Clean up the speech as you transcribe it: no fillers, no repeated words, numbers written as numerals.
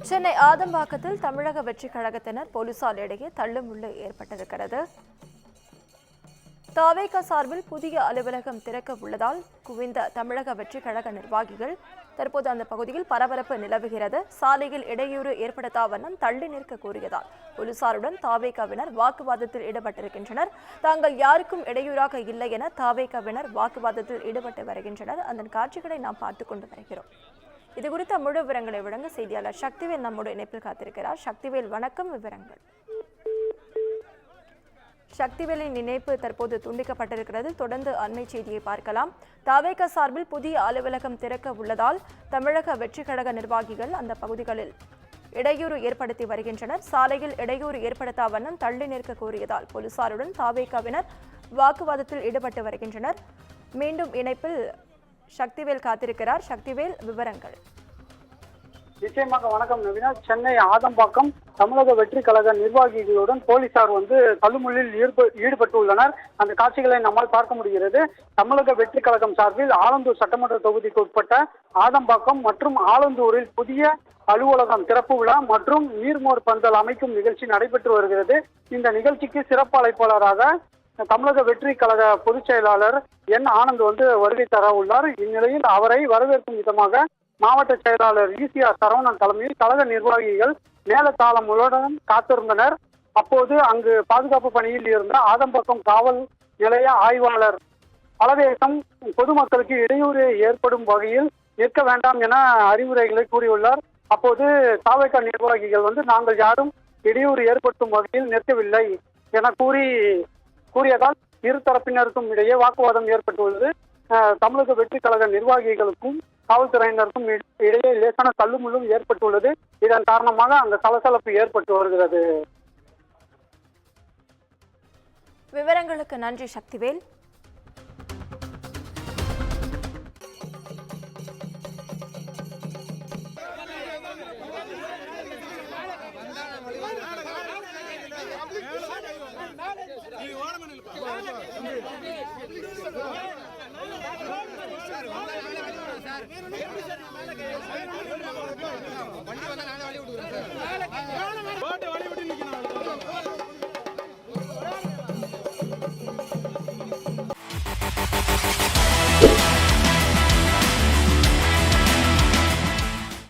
சென்னை ஆதம்பாக்கத்தில் தமிழக வெற்றி கழகத்தினர் போலீசார் இடையே தள்ளுமுள்ளு ஏற்பட்டிருக்கிறது. தவேக சார்பில் புதிய அலுவலகம் திறக்க உள்ளதால் குவிந்த தமிழக வெற்றி கழக நிர்வாகிகள் தற்போது அந்த பகுதியில் பரபரப்பு நிலவுகிறது. சாலையில் இடையூறு ஏற்படுத்தா வண்ணம் தள்ளி நிற்க கோரியதால் போலீசாருடன் தவேகவினர் வாக்குவாதத்தில் ஈடுபட்டிருக்கின்றனர். தாங்கள் யாருக்கும் இடையூறாக இல்லை என தவேகவினர் வாக்குவாதத்தில் ஈடுபட்டு வருகின்றனர். அதன் காட்சிகளை நாம் பார்த்துக் கொண்டு வருகிறோம். இது குறித்த முழு விவரங்களை வழங்க செய்தியாளர் சக்திவேல் நம்மோடு இணைப்பில் காத்திருக்கிறார். சக்திவேல், வணக்கம். விவரங்கள். சக்திவேலின் இணைப்பு தற்போது துண்டிக்கப்பட்டிருக்கிறது. தொடர்ந்து அண்மை செய்தியை பார்க்கலாம். தவேக சார்பில் புதிய அலுவலகம் திறக்க உள்ளதால் தமிழக வெற்றி கழக நிர்வாகிகள் அந்த பகுதிகளில் இடையூறு ஏற்படுத்தி வருகின்றனர். சாலையில் இடையூறு ஏற்படுத்தா வண்ணம் தள்ளி நிற்க கோரியதால் போலீசாருடன் தவேகவினர் வாக்குவாதத்தில் ஈடுபட்டு வருகின்றனர். மீண்டும் இணைப்பில் சக்திவேல் காத்திருக்கிறார். சக்திவேல், விவரங்கள். நிச்சயமாக வணக்கம் நவீனா. சென்னை ஆதம்பாக்கம் தமிழக வெற்றி கழக நிர்வாகிகளுடன் போலீசார் தள்ளுமுள்ளில் ஈடுபட்டுள்ளனர். அந்த காட்சிகளை நம்மால் பார்க்க முடிகிறது. தமிழக வெற்றி கழகம் சார்பில் ஆலந்தூர் சட்டமன்ற தொகுதிக்கு உட்பட்ட ஆதம்பாக்கம் மற்றும் ஆலந்தூரில் புதிய அலுவலகம் திறப்பு விழா மற்றும் நீர்மோர் பந்தல் அமைக்கும் நிகழ்ச்சி நடைபெற்று வருகிறது. இந்த நிகழ்ச்சிக்கு சிறப்பு அழைப்பாளராக தமிழக வெற்றி கழக பொதுச் செயலாளர் என் ஆனந்த் வருகை தர உள்ளார். இந்நிலையில் அவரை வரவேற்கும் விதமாக மாவட்ட செயலாளர் ஈசிஆர் சரவணன் தலைமையில் கழக நிர்வாகிகள் மேலதாளங்களுடன் காத்திருந்தனர். அப்போது அங்கு பாதுகாப்பு பணியில் இருந்த ஆதம்பாக்கம் காவல் நிலைய ஆய்வாளர் பலவேசம் பொதுமக்களுக்கு இடையூறு ஏற்படும் வகையில் நிற்க வேண்டாம் என அறிவுரைகளை கூறியுள்ளார். அப்போது தவேக நிர்வாகிகள் நாங்கள் யாரும் இடையூறு ஏற்படுத்தும் வகையில் நிற்கவில்லை என கூறியதால் இரு தரப்பினருக்கும் இடையே வாக்குவாதம் ஏற்பட்டுள்ளது. தமிழக வெற்றி கழக நிர்வாகிகளுக்கும் காவல்துறையினருக்கும் இடையே லேசான தள்ளுமுள்ளும் ஏற்பட்டுள்ளது. இதன் காரணமாக அங்கு சலசலப்பு ஏற்பட்டு வருகிறது. விவரங்களுக்கு நன்றி சக்திவேல். வண்டி வந்தா நானே வழி விடுறேன் சார்.